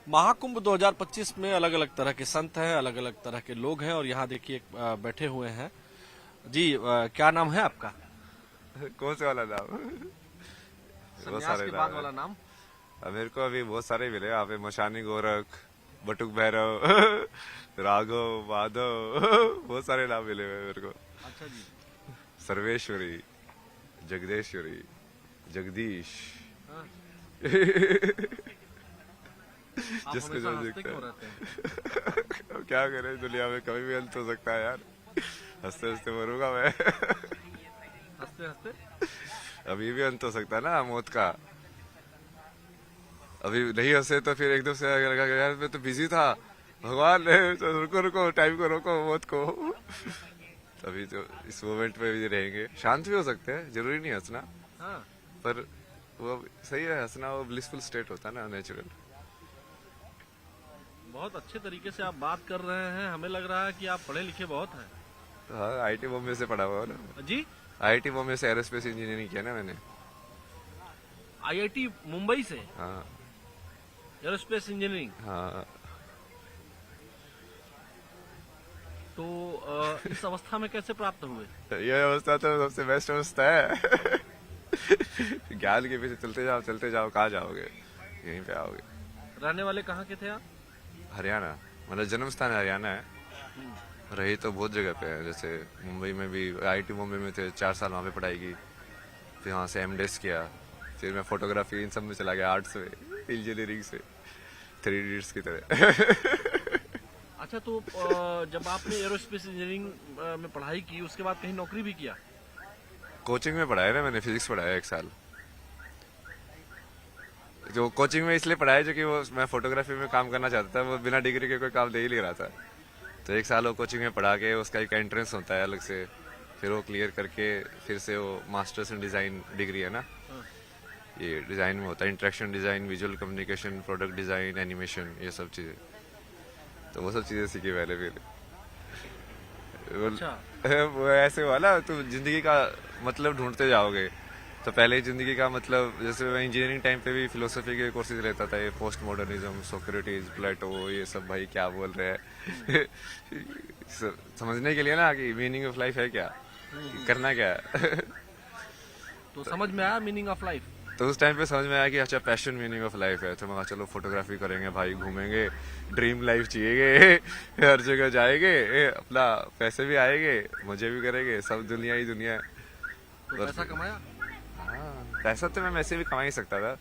महाकुंभ 2025 में अलग अलग तरह के संत हैं, अलग अलग तरह के लोग हैं और यहाँ देखिए बैठे हुए हैं जी। क्या नाम है आपका? कौन से वाला नाम? बहुत सन्यास सारे के बाद नाम है। वाला नाम। अब मेरे को अभी बहुत सारे मिले यहाँ पे, मशानी गोरख, बटुक भैरव, राघव, माधव, बहुत सारे नाम मिले हुए हैं मेरे को। अच्छा जी। सर्वेश्वरी, जगदेश्वरी, जगदीश। हाँ। आप जिसको हमेशा जो हंसते दिखता क्यों है। रहते हैं? अब क्या करें, दुनिया में कभी भी अंत हो सकता है यार। हंसते हंसते मरूंगा मैं। हंसते हंसते। अभी भी अंत हो सकता है ना मौत का। अभी नहीं हंसे तो फिर एकदम से लगा कि यार मैं तो बिजी था, भगवान ने तो रुको रुको, टाइम को रोको, मौत को। तभी तो इस मोमेंट में भी रहेंगे। शांत भी हो सकते हैं, जरूरी नहीं हंसना, हाँ। पर वो सही है, हंसना वो ब्लिसफुल स्टेट होता है ना, नेचुरल। बहुत अच्छे तरीके से आप बात कर रहे हैं, हमें लग रहा है कि आप पढ़े लिखे बहुत हैं। हाँ, आईटी बॉम्बे से पढ़ा हुआ है ना। जी। आईआईटी बॉम्बे से एरोस्पेस इंजीनियरिंग किया ना मैंने। आईआईटी मुंबई से हाँ एरोस्पेस इंजीनियरिंग। हाँ। तो इस अवस्था में कैसे प्राप्त हुए? ये अवस्था तो सबसे बेस्ट अवस्था है। ज्ञान के पीछे चलते जाओ, कहाँ जाओगे, यहीं पे आओगे। रहने वाले कहाँ के थे आप? हरियाणा, मतलब जन्म स्थान हरियाणा है, रही तो बहुत जगह पे है। जैसे मुंबई में भी, आईआईटी मुंबई में थे, 4 साल वहाँ पे पढ़ाई की, फिर वहाँ से एमडेस किया, फिर मैं फोटोग्राफी इन सब में चला गया, आर्ट्स में, इंजीनियरिंग से, 3 इडियट्स की तरह। अच्छा, तो जब आपने एरोस्पेस इंजीनियरिंग में पढ़ाई की उसके बाद कहीं नौकरी भी किया? कोचिंग में पढ़ाया ना मैंने, फिजिक्स पढ़ाया 1 साल। जो कोचिंग में इसलिए पढ़ाया जो कि वो मैं फोटोग्राफी में काम करना चाहता था, वो बिना डिग्री के कोई काम दे ही नहीं रहा था। तो 1 साल वो कोचिंग में पढ़ा के, उसका एक एंट्रेंस होता है अलग से, फिर वो क्लियर करके फिर से वो मास्टर्स इन डिज़ाइन डिग्री है ना, ये डिज़ाइन में होता है, interaction design, visual communication, product design, animation, ये सब चीज़ें। तो वो सब चीज़ें सीखी मैंने फिर। अच्छा। वो ऐसे हुआ ना, तुम जिंदगी का मतलब ढूंढते जाओगे। तो पहले जिंदगी का मतलब, जैसे मैं इंजीनियरिंग टाइम पे भी फिलोसफी के कोर्सेज लेता था, ये पोस्ट मॉडर्निज्म, सोक्रेटिस, प्लेटो, ये सब भाई क्या बोल रहे हैं। समझने के लिए ना कि मीनिंग ऑफ लाइफ है क्या, करना क्या है। तो समझ में आया मीनिंग ऑफ लाइफ? तो उस टाइम पे समझ में आया कि अच्छा, पैशन मीनिंग ऑफ लाइफ है। तो मैं कहा चलो फोटोग्राफी करेंगे भाई, घूमेंगे, ड्रीम लाइफ जिएंगे, हर जगह जाएंगे, अपना पैसे भी आएंगे, मजे भी करेंगे, सब दुनिया ही दुनिया है। तो पैसा कमाया? हाँ, पैसा तो मैं वैसे भी कमा ही सकता था,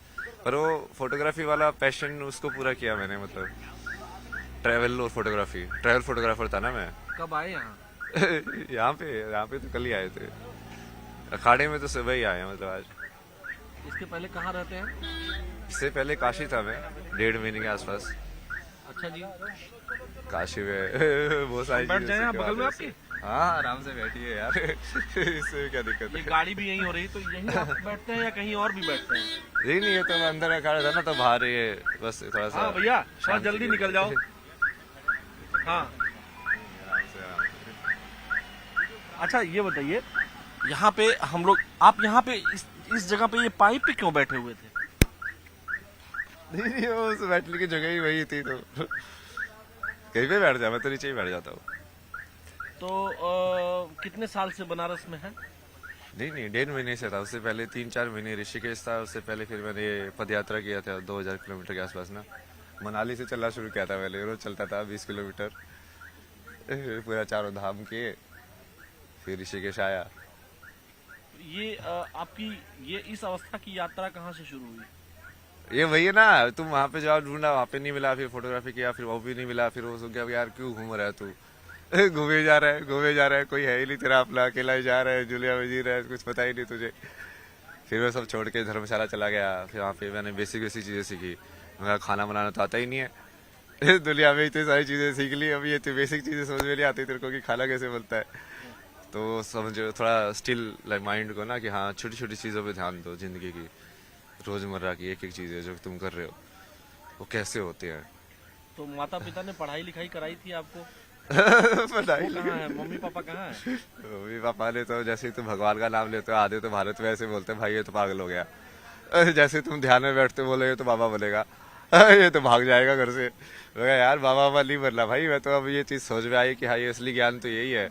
पर वो फोटोग्राफी वाला पैशन, उसको पूरा किया मैंने। मतलब ट्रैवल और फोटोग्राफी, ट्रैवल फोटोग्राफर था ना मैं। कब आए यहाँ? यहाँ पे तो कल ही आए थे, अखाड़े में तो सुबह ही आए हैं, मतलब आज। इसके पहले कहाँ रहते हैं? इससे पहले काशी था मैं, 1.5 महीने के आसपास। अच्छा जी। काशी में बहुत सारी बैठ चीजें जाए यहाँ सीखने बगल में वाले आपके? हैं। हाँ, आराम से बैठिए यार। इससे क्या दिक्कत ये है? गाड़ी भी यहीं हो रही, तो यहीं आप बैठते हैं या कहीं और भी बैठते हैं? नहीं नहीं, ये तो मैं अंदर खड़ा था ना, तो बाहर ये बस थोड़ा सा। हाँ भैया, थोड़ा शांति जल्दी के निकल लिए। जाओ। हाँ। आराम से आराम से। अच्छा, ये बताइए, यहाँ पे हम लोग, आप यहाँ पे इस जगह पे ये पाइप पे क्यों बैठे हुए थे? नहीं नहीं, वो उस बैठने की जगह ही वही थी, तो कहीं पे बैठ जा, मैं तो नीचे ही बैठ जाता हूँ। तो कितने साल से बनारस में है? नहीं नहीं, 1.5 महीने से था। उससे पहले 3-4 महीने ऋषिकेश था। उससे पहले फिर मैंने ये पद यात्रा किया था 2000 किलोमीटर के आसपास ना। मनाली से चलना शुरू किया था पहले, रोज चलता था 20 किलोमीटर, पूरा चारों धाम किए, फिर ऋषिकेश आया। ये आपकी ये इस अवस्था की यात्रा कहाँ से शुरू हुई? ये वही है ना, तुम वहां पे जाओ, ढूंढा, वहां पे नहीं मिला, फिर फोटोग्राफी किया, फिर वो भी नहीं मिला, फिर वो सोच गया यार क्यों घूम रहा है तू। घूमे जा रहा है, घूमे जा रहा है, कोई है ही नहीं तेरा अपना, अकेला ही जा रहा है, जुलिया में जी रहा है, कुछ पता ही नहीं तुझे। फिर मैं सब छोड़ के धर्मशाला चला गया। फिर वहाँ पे मैंने बेसिक बेसिक चीजें सीखी। मैं खाना बनाना तो आता ही नहीं है। दुनिया में इतनी सारी चीजें सीख ली, अभी ये तो बेसिक चीजें समझ में नहीं आती तेरे को कि खाना कैसे बनता है। तो समझो थोड़ा स्टिल लाइक माइंड को ना, कि हाँ छोटी छोटी चीजों पे ध्यान दो जिंदगी की, रोजमर्रा की एक एक चीजें जो तुम कर रहे हो वो कैसे होती है। तो माता पिता ने पढ़ाई लिखाई कराई थी आपको? पता ही वो कहाँ है, मम्मी पापा कहाँ है? मम्मी पापा ने तो जैसे ही तुम भगवान का नाम लेते हो, आधे तो भारत में ऐसे बोलते हैं भाई ये तो पागल हो गया। जैसे तुम ध्यान में बैठते हो, बोले ये तो बाबा बोलेगा। ये तो भाग जाएगा घर से। मैं कहा, यार बाबा बाबा नहीं बनना भाई, मैं तो अब ये चीज सोच में आई कि हाँ ये असली ज्ञान तो यही है।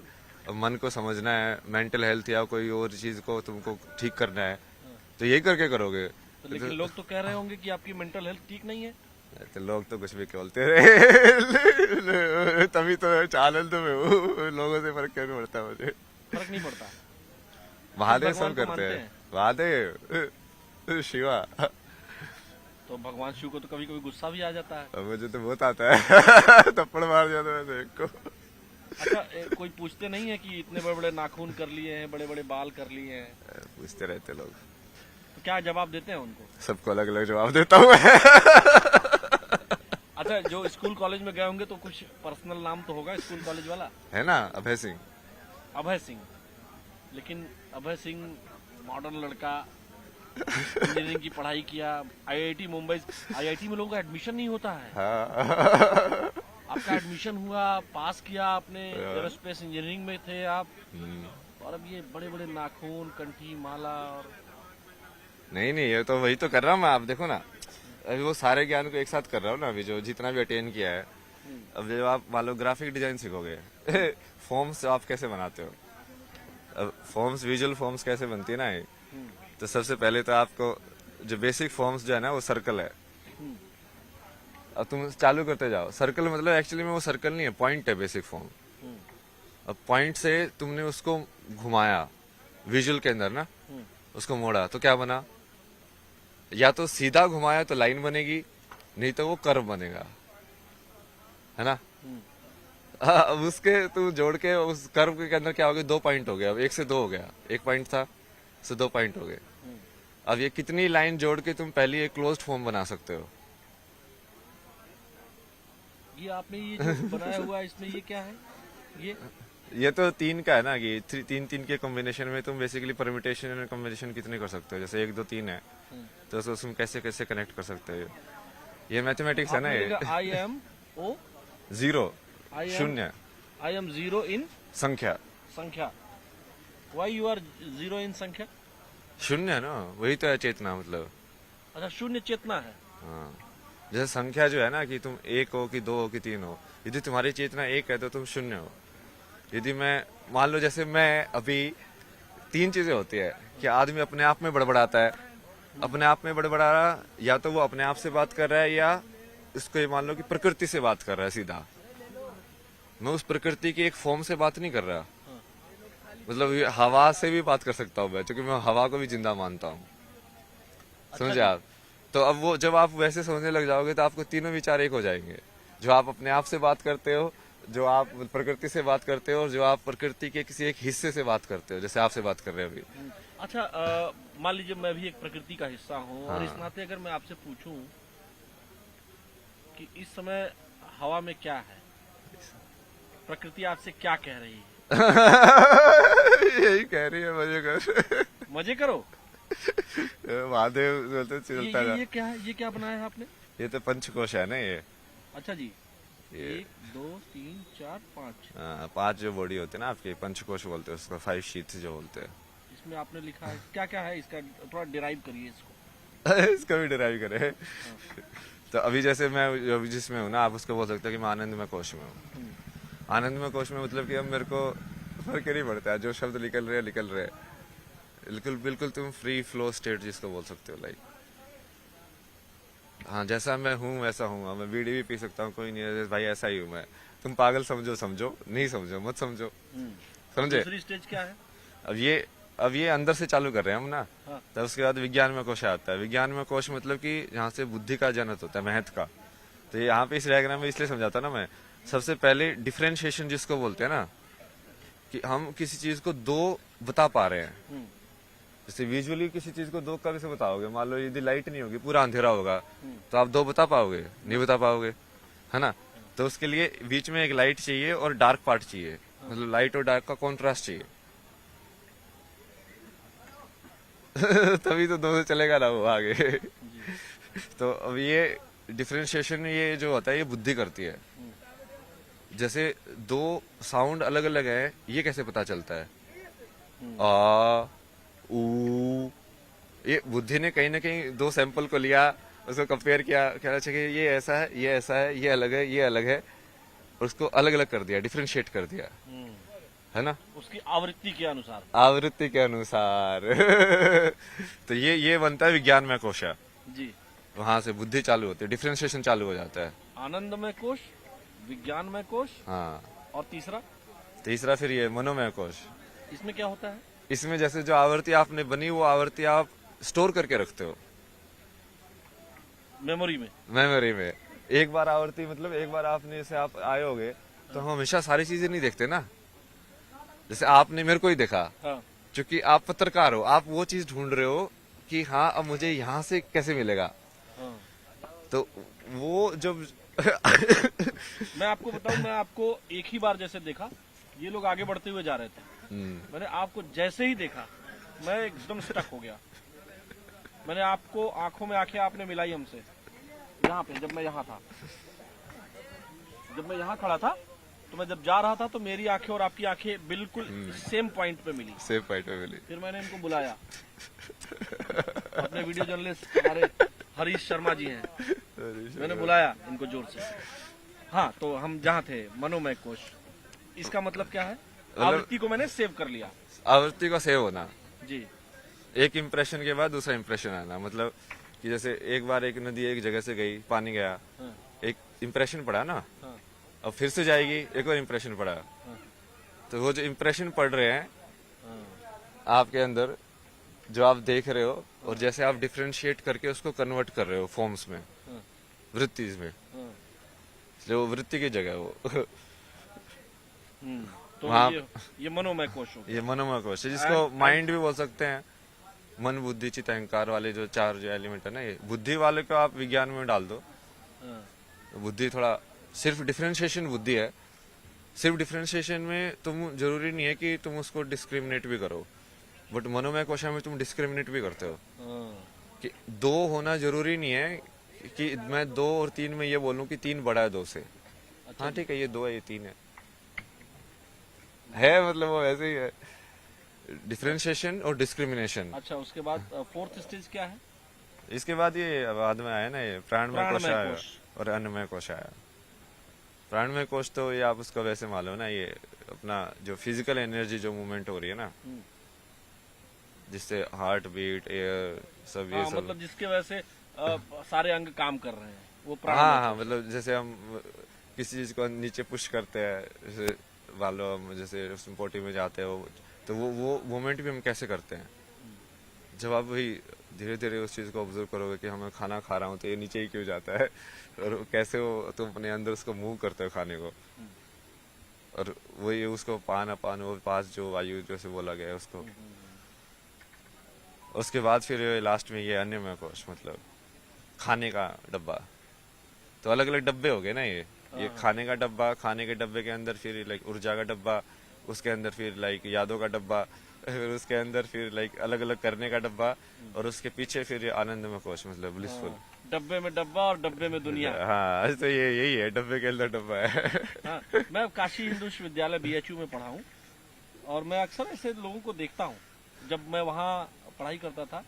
अब मन को समझना है, मेंटल हेल्थ या कोई और चीज को तुमको ठीक करना है, तो यही करके करोगे। तो लेकिन लोग तो कह रहे होंगे कि आपकी मेंटल हेल्थ ठीक नहीं है। तो लोग तो कुछ भी बोलते रहे तभी तो आनंद में हूँ, लोगों से फर्क क्यों नहीं पड़ता मुझे। फर्क नहीं पड़ता। महादेव भगवान सब को करते मानते हैं, हैं? महादेव शिवा। तो भगवान शिव को तो कभी कभी गुस्सा भी आ जाता है। अब मुझे तो बहुत आता है थप्पड़ मार दिया था मैंने एक को। अच्छा, कोई पूछते नहीं है कि इतने बड़े बड़े नाखून कर लिए हैं, बड़े बड़े बाल कर लिए हैं, पूछते रहते लोग, तो क्या जवाब देते हैं उनको? सबको अलग अलग जवाब देता हूँ मैं। अच्छा, जो स्कूल कॉलेज में गए होंगे तो कुछ पर्सनल नाम तो होगा स्कूल कॉलेज वाला। है ना, अभय सिंह। अभय सिंह। लेकिन अभय सिंह मॉडर्न लड़का, इंजीनियरिंग की पढ़ाई किया, आईआईटी मुंबई। आईआईटी में लोगों का एडमिशन नहीं होता है। हाँ। आपका एडमिशन हुआ, पास किया आपने, एरोस्पेस इंजीनियरिंग में थे आप, और अब ये बड़े बड़े नाखून, कंठी, माला। और नहीं नहीं, ये तो वही तो कर रहा हूँ मैं। आप देखो ना, अभी वो सारे ज्ञान को एक साथ कर रहा हूँ ना, अभी जो जितना भी अटेन किया है। अब जो आप मान लो ग्राफिक डिजाइन सीखोगे, फॉर्म्स आप कैसे बनाते हो, अब फॉर्म्स, विजुअल फॉर्म्स कैसे बनती है ना ये, तो सबसे पहले तो आपको जो बेसिक फॉर्म्स जो है ना वो सर्कल है। अब तुम चालू करते जाओ, सर्कल मतलब एक्चुअली में वो सर्कल नहीं है, पॉइंट है बेसिक फॉर्म। अब पॉइंट से तुमने उसको घुमाया विजुअल के अंदर ना, उसको मोड़ा तो क्या बना, या तो सीधा घुमाया तो लाइन बनेगी, नहीं तो वो कर्व बनेगा, है ना। अब उसके तुम जोड़ के उस कर्व के अंदर क्या हो गया, 2 पॉइंट हो गया, अब 1 से 2 हो गया, 1 पॉइंट था से 2 पॉइंट हो गए। अब ये कितनी लाइन जोड़ के तुम पहले एक क्लोज्ड फॉर्म बना सकते हो। ये आपने ये जो बनाया हुआ है, इसमें ये क्या है? ये तो 3 का है ना, कि 3 के कॉम्बिनेशन में तुम बेसिकली परम्यूटेशन एंड कॉम्बिनेशन कितने कर सकते हो, जैसे 1 2 3 है तो उसको तुम कैसे कैसे कनेक्ट कर सकते हो। ये मैथमेटिक्स है ना, ये I M O 0 I am- शून्य आई एम जीरो इन संख्या, संख्या। Why you are zero in संख्या? शून्य ना, वही तो है चेतना मतलब। अच्छा, शून्य चेतना है। हाँ, जैसे संख्या जो है ना, कि तुम 1 हो कि 2 हो कि 3 हो, यदि तुम्हारी चेतना 1 है तो तुम शून्य हो। यदि मैं मान लो, जैसे मैं अभी 3 चीजें होती है कि आदमी अपने आप में बड़बड़ाता है, अपने आप में बड़बड़ा रहा, या तो वो अपने आप से बात कर रहा है, या इसको ये मान लो कि प्रकृति से बात कर रहा है सीधा। मैं उस प्रकृति की एक फॉर्म से बात नहीं कर रहा, मतलब ये हवा से भी बात कर सकता हूँ मैं, क्योंकि मैं हवा को भी जिंदा मानता हूँ। समझे आप? तो अब वो जब आप वैसे सोचने लग जाओगे तो आपको तीनों विचार एक हो जाएंगे, जो आप अपने आप से बात करते हो, जो आप प्रकृति से बात करते हो, और जो आप प्रकृति के किसी एक हिस्से से बात करते हो, जैसे आपसे बात कर रहे हो अभी। अच्छा, मान लीजिए मैं भी एक प्रकृति का हिस्सा हूँ, और इस नाते अगर मैं आपसे पूछूं कि इस समय हवा में क्या है, प्रकृति आपसे क्या कह रही है? यही कह रही है, मजे कर। मजे करो। महादेव बोलते चलता है। ये क्या है? ये क्या बनाया है आपने? ये तो पंचकोश है ना ये। अच्छा जी, ये 1 2 3 4 5। 5 जो बॉडी होते हैं ना आपके, पंचकोश बोलते हैं उसको, 5 शीट्स जो बोलते हैं। इसमें आपने लिखा है क्या क्या है इसका? थोड़ा डिराइव करिए इसको। इसका भी डिराइव करे। तो अभी जैसे मैं अभी जिसमें हूँ ना, आप उसको बोल सकते हो कि मैं आनंदमय कोश में हूँ। आनंदमय कोश में मतलब कि अब मेरे को फर्क नहीं पड़ता है, जो शब्द निकल रहे हैं। बिल्कुल बिल्कुल तुम फ्री फ्लो स्टेट जिसको बोल सकते हो, लाइक हाँ, जैसा मैं हूँ वैसा हूँ। मैं बीड़ी भी पी सकता हूँ, कोई नहीं है भाई, ऐसा ही हूँ मैं। तुम पागल समझो समझो, नहीं समझो मत समझो, समझे। दूसरी स्टेज क्या है? अब ये अंदर से चालू कर रहे हैं हम ना। हाँ। तब उसके बाद विज्ञान में कोश आता है। विज्ञान में कोश मतलब कि जहाँ से बुद्धि का जनक होता है, महत्व का। तो यहाँ पे इस डायग्राम में इसलिए समझाता ना मैं, सबसे पहले डिफरेंशिएशन जिसको बोलते हैं ना, कि हम किसी चीज को 2 बता पा रहे हैं। जैसे विजुअली किसी चीज को 2 कैसे बताओगे, मान लो यदि लाइट नहीं होगी, पूरा अंधेरा होगा, तो आप 2 बता पाओगे? नहीं बता पाओगे, है ना। तो उसके लिए बीच में एक लाइट चाहिए और डार्क पार्ट चाहिए, मतलब लाइट और डार्क का कॉन्ट्रास्ट चाहिए। तभी तो 2 से चलेगा ना वो आगे। तो अब ये डिफरेंशिएशन ये जो होता है, ये बुद्धि करती है। जैसे 2 साउंड अलग अलग है, ये कैसे पता चलता है? आ ऊ, ये बुद्धि ने कहीं ना कहीं 2 सैंपल को लिया उसको कंपेयर किया, कहना चाहिए ये ऐसा है, ये ऐसा है, ये अलग है, ये अलग है, और उसको अलग अलग कर दिया, डिफ्रेंशिएट कर दिया, है ना, उसकी आवृत्ति के अनुसार। आवृत्ति के अनुसार। तो ये बनता है विज्ञानमय कोश। जी। वहां से बुद्धि चालू होती है, डिफ्रेंशिएशन चालू हो जाता है। आनंदमय कोश, विज्ञानमय कोश, हाँ, और तीसरा? तीसरा फिर ये मनोमय कोश। इसमें क्या होता है? इसमें जैसे जो आवृत्ति आपने बनी, वो आवृत्ति आप स्टोर करके रखते हो मेमोरी में। मेमोरी में। एक बार आवृत्ति मतलब एक बार आपने, जैसे आप आए होगे तो हम हमेशा सारी चीजें नहीं देखते ना। जैसे आपने मेरे को ही देखा, हाँ। क्योंकि आप पत्रकार हो, आप वो चीज ढूंढ रहे हो कि हाँ अब मुझे यहाँ से कैसे मिलेगा। हाँ। तो वो जब मैं आपको बताऊं, मैं आपको एक ही बार जैसे देखा, ये लोग आगे बढ़ते हुए जा रहे थे, मैंने आपको जैसे ही देखा मैं एकदम स्टक हो गया। मैंने आपको आंखों में आंखें आपने मिलाई हमसे, यहाँ पे, जब मैं यहाँ था, जब मैं यहाँ खड़ा था, तो मैं जब जा रहा था तो मेरी आंखें और आपकी आंखें बिल्कुल सेम पॉइंट पे मिली। सेम पॉइंट पे मिली। फिर मैंने इनको बुलाया, अपने वीडियो जर्नलिस्ट हमारे हरीश शर्मा जी हैं, मैंने बुलाया इनको जोर से। हाँ, तो हम जहाँ थे, मनोमय कोश, इसका मतलब क्या है? आवृत्ति को मैंने सेव कर लिया। आवृत्ति का सेव होना जी। एक इम्प्रेशन के बाद दूसरा इम्प्रेशन आना, मतलब कि जैसे एक बार एक नदी एक जगह से गई, पानी गया, हाँ। एक इम्प्रेशन पड़ा ना, हाँ। अब फिर से जाएगी, एक और इम्प्रेशन पड़ा। हाँ। तो वो जो इम्प्रेशन पड़ रहे हैं हाँ। आपके अंदर, जो आप देख रहे हो, और जैसे आप डिफ्रेंशिएट करके उसको कन्वर्ट कर रहे हो फॉर्म्स में, हाँ। वृत्तिज में, हाँ। जो वृत्ति की जगह है वो। तो वहाँ- ये मनोमय कोश हो गया। ये मनोमय कोश है, जिसको माइंड भी बोल सकते हैं। मन बुद्धि चित्त अहंकार वाले जो चार जो एलिमेंट है ना, ये बुद्धि वाले को आप विज्ञान में डाल दो, हाँ। तो बुद्धि थोड़ा सिर्फ डिफरेंशिएशन बुद्धि है। सिर्फ डिफरेंशिएशन में तुम जरूरी नहीं है कि तुम उसको डिस्क्रिमिनेट भी करो, बट मनोमय कोश में तुम डिस्क्रिमिनेट भी करते हो। हाँ। कि दो होना जरूरी नहीं है कि मैं 2 और 3 में ये बोलूं कि 3 बड़ा है 2 से। अच्छा। हाँ ठीक है, ये 2 है, ये 3 है मतलब वो ऐसे ही है, डिफरेंशिएशन और डिस्क्रिमिनेशन। अच्छा, उसके बाद फोर्थ स्टेज क्या है? इसके बाद ये बाद में आया ना, ये प्राणमय कोश प्राणमय आया कोश। और अन्नमय कोश आया। प्राणमय कोश तो ये आप उसको वैसे मालूम ना, ये अपना जो फिजिकल एनर्जी जो मूवमेंट हो रही है ना, जिससे हार्ट बीट, एयर, सब ये हाँ, सब, मतलब जिसके वजह से सारे अंग काम कर रहे हैं, वो हाँ प्राणमय हाँ, कोश। मतलब जैसे हम किसी चीज को नीचे पुश करते हैं, जैसे वालों हम जैसे उसमें पोटी में जाते हो, तो वो मूवमेंट भी हम कैसे करते हैं। जब आप वही धीरे धीरे उस चीज को ऑब्जर्व करोगे कि हमें खाना खा रहा हूँ तो ये नीचे ही क्यों जाता है, और कैसे वो तुम अपने अंदर उसको मूव करते हो खाने को, और वही उसको पान अपान, वो पास जो वायु जैसे बोला गया है उसको। उसके बाद फिर लास्ट में ये अन्नमय कोश, मतलब खाने का डब्बा। तो अलग अलग डब्बे हो गए ना, ये खाने का डब्बा, खाने के डब्बे के अंदर फिर लाइक ऊर्जा का डब्बा, उसके अंदर फिर लाइक यादों का डब्बा, फिर उसके अंदर फिर लाइक अलग अलग करने का डब्बा, और उसके पीछे फिर आनंदमय कोश, मतलब ब्लिसफुल। डब्बे में डब्बा और डब्बे में दुनिया। हाँ, तो ये यही है, डब्बे के अंदर डब्बा है। हाँ, मैं काशी हिंदू विश्वविद्यालय BHU में पढ़ा हूँ, और मैं अक्सर ऐसे लोगों को देखता हूँ। जब मैं वहाँ पढ़ाई करता था,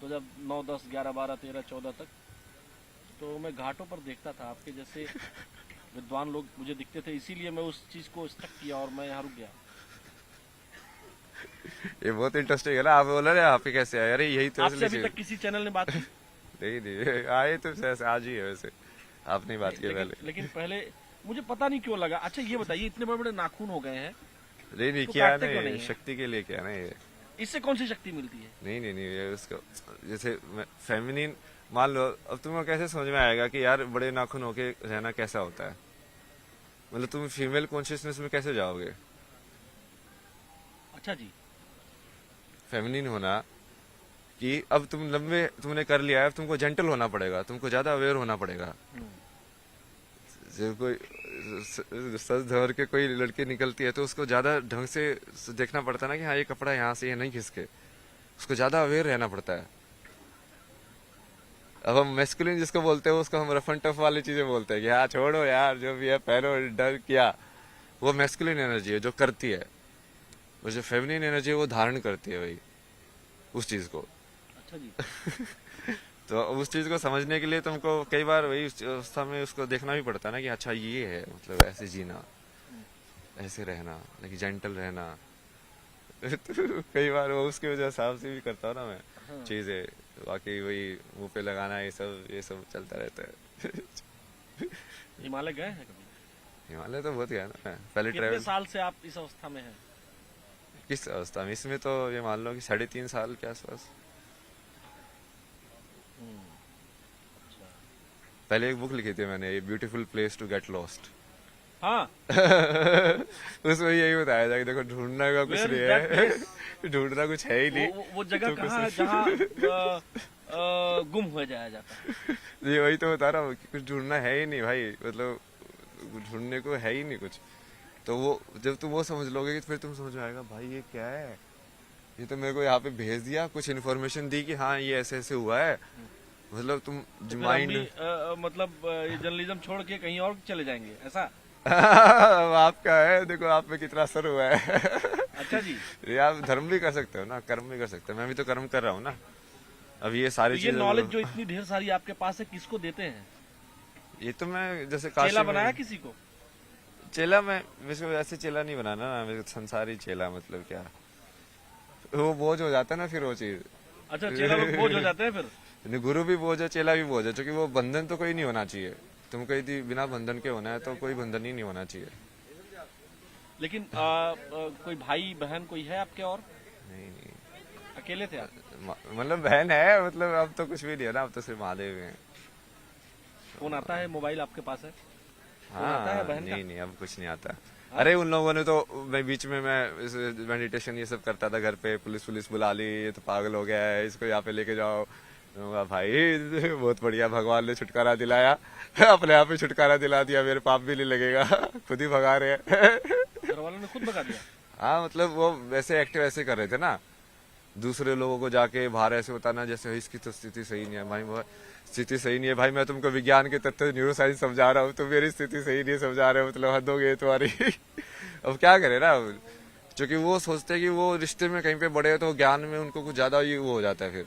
तो जब 9, 10, 11, 12, 13, 14 तक, तो मैं घाटों पर देखता था आपके जैसे विद्वान लोग मुझे दिखते थे, इसीलिए मैं उस चीज को स्टक किया और मैं यहाँ रुक गया। ये बहुत इंटरेस्टिंग है ना, आप बोला ना आपके कैसे आए, अरे यही तो आपसे इसलिए अभी तक किसी चैनल ने बात की? नहीं आए तो ऐसे आज ही है, वैसे आपने बात की पहले। लेकिन पहले मुझे पता नहीं क्यों लगा। अच्छा, ये बताइए, इतने बड़े बड़े नाखून हो गए हैं, नहीं तो क्या है काटते ना, क्यों ये नहीं है? शक्ति के लिए क्या है ना, ये इससे कौन सी शक्ति मिलती है? नहीं ये उसको जैसे फेमिनिन मान लो, अब तुम्हें कैसे समझ में आएगा कि यार बड़े नाखून होके रहना कैसा होता है, मतलब तुम फीमेल कॉन्शियसनेस में कैसे जाओगे। अच्छा जी। फेमिनिन होना कि अब तुम लंबे तुमने कर लिया है, अब तुमको जेंटल होना पड़ेगा, तुमको ज्यादा अवेयर होना पड़ेगा। जब कोई सज धर के कोई लड़की निकलती है तो उसको ज्यादा ढंग से देखना पड़ता है ना, कि हाँ ये कपड़ा यहाँ से ये नहीं खिसके, उसको ज्यादा अवेयर रहना पड़ता है। अब हम मैस्कुलिन जिसको बोलते हैं उसको हम रफ एंड टफ वाली चीजें बोलते हैं कि हाँ छोड़ो यार, जो भी है पहनो, डर किया, वो मैस्कुलिन एनर्जी है जो करती है, और जो फेमिनिन एनर्जी है वो धारण करती है वही उस चीज को। अच्छा जी। तो उस चीज को समझने के लिए तुमको कई बार वही उस अवस्था में उसको देखना भी पड़ता है ना कि अच्छा ये है, मतलब ऐसे जीना, ऐसे रहना, लेकिन जेंटल रहना। तो कई बार वो उसकी वजह हिसाब से भी करता हूँ ना मैं चीजें, बाकी वही मुंह पे लगाना ये सब चलता रहता है। हिमालय गए हैं कभी? हिमालय तो बहुत गया ना मैं, पहले कितने ट्रैवल। साल से आप इस अवस्था में हैं? किस अवस्था में? इसमें तो ये मान लो कि 3.5 साल के आसपास। अच्छा। पहले एक बुक लिखी थी मैंने, beautiful place to get lost. हाँ। उसमें यही बताया था कि देखो ढूंढना का कुछ Where नहीं is that है, ढूंढना कुछ है ही नहीं। वो जगह तो कहाँ है जहाँ गुम हो जाया जाता है? ये वही तो बता रहा हूँ कि कुछ ढूंढना है ही नहीं भाई, मतलब ढूंढने को है ही नहीं कुछ। तो वो जब तुम वो समझ लोगे फिर तुम समझ में आएगा भाई ये क्या है, ये तो मेरे को यहाँ पे भेज दिया, कुछ इन्फॉर्मेशन दी कि हाँ ये ऐसे ऐसे हुआ है, मतलब तुम तो फिर हम माइंड भी मतलब ये जर्नलिज्म छोड़ के कहीं और चले जाएंगे ऐसा? आपका है, देखो आप पे कितना असर हुआ है। अच्छा जी। ये आप धर्म भी कर सकते हो ना, कर्म भी कर सकते हो, मैं भी तो कर्म कर रहा हूँ ना। अब ये तो सारी ये चीजें नॉलेज जो इतनी ढेर सारी आपके पास है किसको देते हैं? ये तो मैं जैसे चेला काशी बनाया में किसी को? चेला, मैं वैसे ऐसे चेला नहीं बनाना ना, मेरे संसारी चेला, मतलब क्या वो बोझ हो जाता है ना फिर वो चीज। अच्छा, चेला लोग बोझ हो जाते हैं फिर? नहीं, गुरु भी बोझ है, चेला भी बोझ है, क्योंकि वो बंधन तो कोई नहीं होना चाहिए। तुम कहीं थी बिना बंधन के होना है तो कोई बंधन ही नहीं होना चाहिए। लेकिन कोई भाई बहन कोई है आपके और? नहीं नहीं, अकेले थे आप? मतलब बहन है, मतलब अब तो कुछ भी नहीं है ना, अब तो सिर्फ महादेव हैं। फोन आता है, मोबाइल आपके पास है? फोन आता है हाँ बहन का? नहीं, अब कुछ नहीं आता। अरे उन लोगों ने तो, मैं बीच में मैं मेडिटेशन ये सब करता था घर पे, पुलिस बुला ली, ये तो पागल हो गया है, इसको यहाँ पे लेके जाओ। मैं कहा, भाई बहुत बढ़िया, भगवान ने छुटकारा दिलाया, अपने आप ही छुटकारा दिला दिया, मेरे पाप भी नहीं लगेगा, खुद ही भगा रहे हैं। घर वालों ने खुद भगा दिया? हाँ, मतलब वो वैसे एक्टिव ऐसे कर रहे थे ना, दूसरे लोगों को जाके बाहर ऐसे बताना जैसे इसकी तो स्थिति सही नहीं है भाई, वो स्थिति सही नहीं है भाई, मैं तुमको विज्ञान के तथ्य न्यूरोसाइंस समझा रहा हूँ, तुम मेरी स्थिति सही नहीं समझा रहे हो, मतलब हद हो गई तुम्हारी। अब क्या करे ना, क्योंकि वो सोचते हैं कि वो रिश्ते में कहीं पे बड़े हो तो ज्ञान में उनको कुछ ज्यादा ही वो हो जाता है। फिर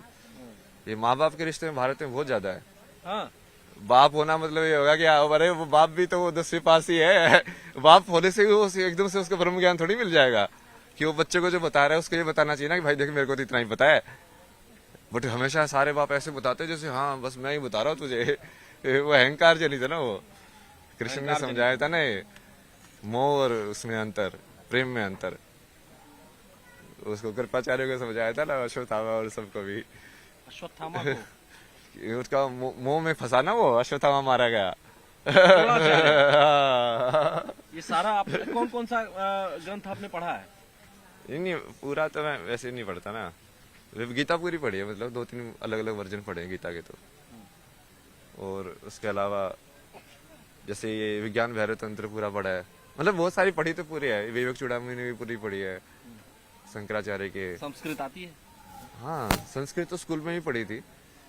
ये माँ बाप के रिश्ते में भारत में बहुत ज्यादा है। हाँ। बाप होना मतलब ये होगा कि अरे वो बाप भी तो वो 10वीं पास ही है, बाप होने से वो एकदम से उसको ब्रह्म ज्ञान थोड़ी मिल जाएगा कि वो बच्चे को जो बता रहा है उसको ये बताना चाहिए ना कि भाई देख मेरे को तो इतना ही पता है। बट हमेशा सारे बाप ऐसे बताते हैं जैसे हाँ बस मैं ही बता रहा हूँ तुझे, वो अहंकार चली था ना, वो कृष्ण ने समझाया था ना, ये मोह और उसमें अंतर, प्रेम में अंतर, उसको कृपाचार्य को समझाया था ना, अश्वत्थामा और सबको भी। अश्वत्थामा को उसका मोह में फंसा ना, वो अश्वत्थामा मारा गया। ये सारा आप कौन कौन सा ग्रंथ आपने पढ़ा है? नहीं, पूरा तो मैं वैसे नहीं पढ़ता ना, गीता पूरी पढ़ी है, मतलब 2-3 अलग अलग वर्जन पढ़े हैं गीता के तो। और उसके अलावा जैसे ये विज्ञान भैरव तंत्र पूरा पढ़ा है, मतलब बहुत सारी पढ़ी तो पूरी है, विवेक चूड़ामणि ने भी पूरी पढ़ी है, शंकराचार्य के। संस्कृत आती है? हाँ, संस्कृत तो स्कूल में ही पढ़ी थी,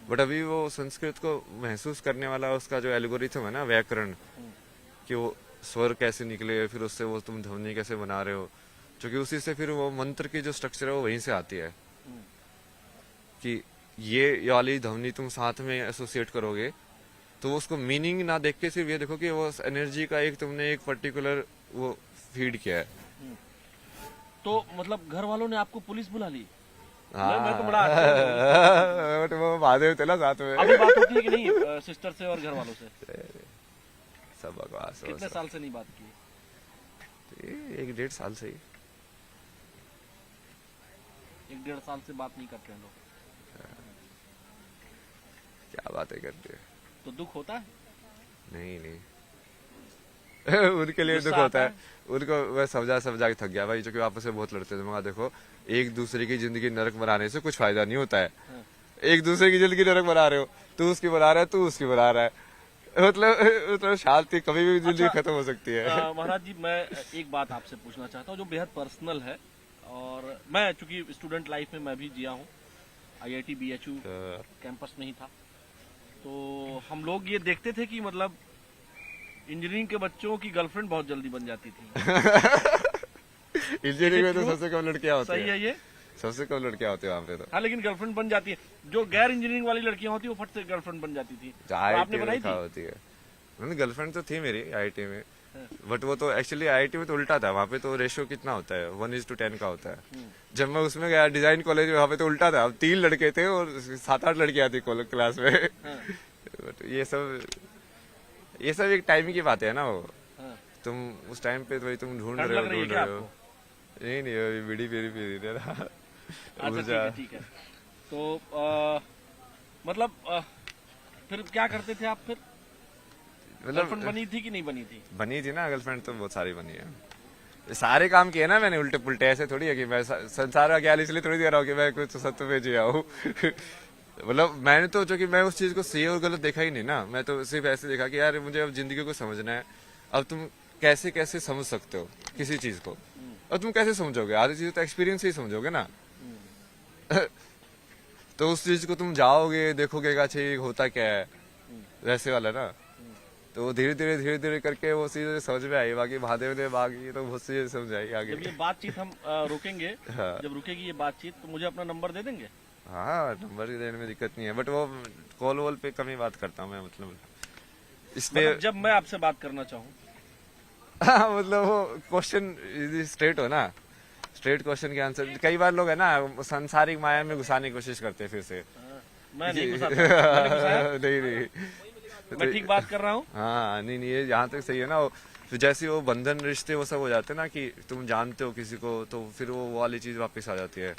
बट अभी वो संस्कृत को महसूस करने वाला उसका जो एल्गोरिथम है ना, व्याकरण, कि वो स्वर कैसे निकले, फिर उससे वो तुम ध्वनि कैसे बना रहे हो, क्योंकि उसी से फिर वो मंत्र की जो स्ट्रक्चर है वो वहीं से आती है कि ये वाली ध्वनि तुम साथ में एसोसिएट करोगे तो उसको मीनिंग ना देख के सिर्फ ये देखो कि वो एनर्जी का एक तुमने एक पर्टिकुलर वो फीड किया है। तो मतलब घर वालों ने आपको पुलिस बुला ली? हाँ, मैं तो बड़ा अच्छा बट वो महादेव थे ना साथ में। अभी बात होती है कि नहीं सिस्टर से और घर वालों से? सब बकवास। कितने साल से नहीं बात की? 1-1.5 साल से ही। 1-1.5 साल से बात नहीं करते हैं लोग? क्या बातें करते हैं। तो दुख होता है? नहीं उनके लिए दुख होता है, उनको मैं समझा के थक गया भाई, क्योंकि आपस में बहुत लड़ते थे। मगर देखो, एक दूसरे की जिंदगी नरक बनाने से कुछ फायदा नहीं होता है। एक दूसरे की जिंदगी नरक बना रहे हो, तू उसकी बना रहा है, तू उसकी बना रहा है, मतलब शांति कभी भी जिंदगी खत्म हो सकती है। महाराज जी, मैं एक बात आपसे पूछना चाहता हूँ जो बेहद पर्सनल है, और मैं चूंकि स्टूडेंट लाइफ में मैं भी जिया हूँ, IIT BHU कैंपस में ही था, तो हम लोग ये देखते थे कि मतलब इंजीनियरिंग के बच्चों की गर्लफ्रेंड बहुत जल्दी बन जाती थी। इंजीनियरिंग में तो सबसे कम लड़कियां होती हैं। सही है ये? सबसे कम लड़कियां होती है वहाँ पे तो। हाँ, लेकिन गर्लफ्रेंड बन जाती है। जो गैर इंजीनियरिंग वाली लड़कियां होती है वो फट से गर्लफ्रेंड बन जाती थी। तो आपने बनाई थी? होती है। गर्लफ्रेंड तो थी मेरी IIT में, बट वो तो एक्चुअली IIT में तो उल्टा था। वहाँ पे तो रेशियो कितना होता है, 1:10 का होता है। जब मैं उसमें गया डिजाइन कॉलेज में, वहाँ पे तो उल्टा था, 3 लड़के थे और 7-8 लड़कियां थी क्लास में। बट ये सब एक टाइम की बात है ना। वो तुम उस टाइम पे तो तुम ढूंढ रहे हो। नहीं अभी बीड़ी पी रही था। अच्छा, ठीक है। तो मतलब फिर क्या करते थे आप? फिर गर्लफ्रेंड बनी थी कि नहीं बनी थी? बनी थी ना, गर्लफ्रेंड तो बहुत सारी बनी है। सारे काम किए ना मैंने उल्टे पुल्टे, ऐसे थोड़ी है कि मैं संसार का ज्ञान इसलिए थोड़ी दे रहा हूँ कि मैं कुछ सत्य पे जिया हूँ। मतलब मैंने तो जो कि मैं उस चीज को सही और गलत देखा ही नहीं ना। मैं तो सिर्फ ऐसे देखा कि यार मुझे अब जिंदगी को समझना है। अब तुम कैसे कैसे समझ सकते हो किसी चीज को, और तुम कैसे समझोगे? आधी चीज तो एक्सपीरियंस ही समझोगे ना। तो उस चीज को तुम जाओगे, देखोगे कि अच्छा ये होता क्या है, वैसे वाला ना। तो धीरे धीरे करके वो चीजें समझ में आई। बाकी महादेव ने बाकी तो बहुत चीजें समझ आई आगे। जब ये बातचीत हम रोकेंगे, हाँ। जब रुकेगी ये बातचीत, तो मुझे अपना नंबर दे देंगे? हाँ, नंबर देने में दिक्कत नहीं है, बट वो कॉल वॉल पे कम ही बात करता हूँ मैं। मतलब इसलिए जब मैं आपसे बात करना चाहूँ। मतलब वो क्वेश्चन स्ट्रेट हो ना, स्ट्रेट क्वेश्चन के आंसर। कई बार लोग है ना सांसारिक माया में घुसाने की कोशिश करते हैं फिर से। मैं नहीं घुसाता, मैंने घुसाया? नहीं मैं ठीक बात कर रहा हूँ। हाँ, नहीं ये यहाँ तक सही है ना। फिर जैसे वो बंधन रिश्ते वो सब हो जाते हैं ना, कि तुम जानते हो किसी को, तो फिर वो वाली चीज वापस आ जाती है,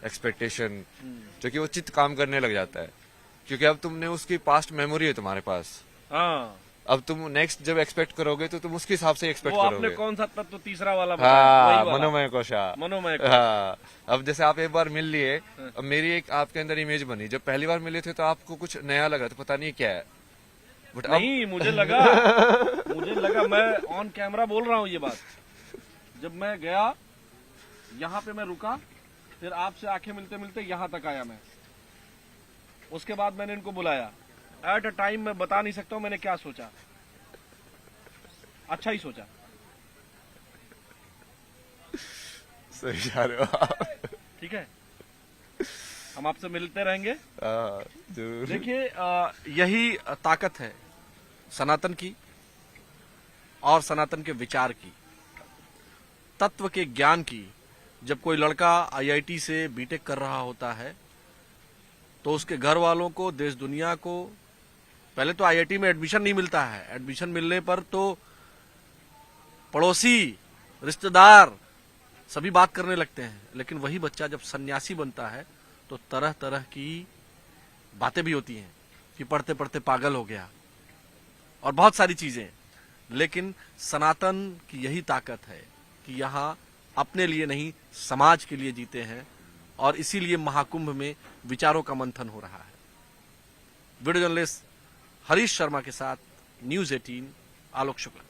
एक्सपेक्टेशन, जो कि वो चित्त काम करने लग जाता है। क्योंकि अब तुमने उसकी पास्ट मेमोरी है तुम्हारे पास। हाँ, अब तुम नेक्स्ट जब एक्सपेक्ट करोगे तो तुम उसके हिसाब से एक्सपेक्ट वो करोगे। आपने कौन सा तत्व तीसरा वाला हाँ, मनोमय कोशा। मनोमय। हाँ, अब जैसे आप एक बार मिल लिए, अब मेरी एक आपके अंदर इमेज बनी। जब पहली बार मिले थे तो आपको कुछ नया लगा, तो पता नहीं क्या है, बट नहीं मुझे लगा मैं ऑन कैमरा बोल रहा हूँ ये बात। जब मैं गया यहाँ पे, मैं रुका, फिर आपसे आंखें मिलते मिलते यहाँ तक आया मैं। उसके बाद मैंने इनको बुलाया। एट अ टाइम मैं बता नहीं सकता हूँ मैंने क्या सोचा। अच्छा ही सोचा। सही जा रहे हो आप। ठीक है, हम आपसे मिलते रहेंगे। जरूर। देखिए, यही ताकत है सनातन की और सनातन के विचार की, तत्व के ज्ञान की। जब कोई लड़का IIT से बीटेक कर रहा होता है तो उसके घर वालों को, देश दुनिया को, पहले तो IIT में एडमिशन नहीं मिलता है। एडमिशन मिलने पर तो पड़ोसी, रिश्तेदार सभी बात करने लगते हैं। लेकिन वही बच्चा जब सन्यासी बनता है तो तरह तरह की बातें भी होती हैं कि पढ़ते पढ़ते पागल हो गया और बहुत सारी चीजें। लेकिन सनातन की यही ताकत है कि यहाँ अपने लिए नहीं, समाज के लिए जीते हैं, और इसीलिए महाकुंभ में विचारों का मंथन हो रहा है। वीडियो जर्नलिस्ट हरीश शर्मा के साथ न्यूज़ 18, आलोक शुक्ला।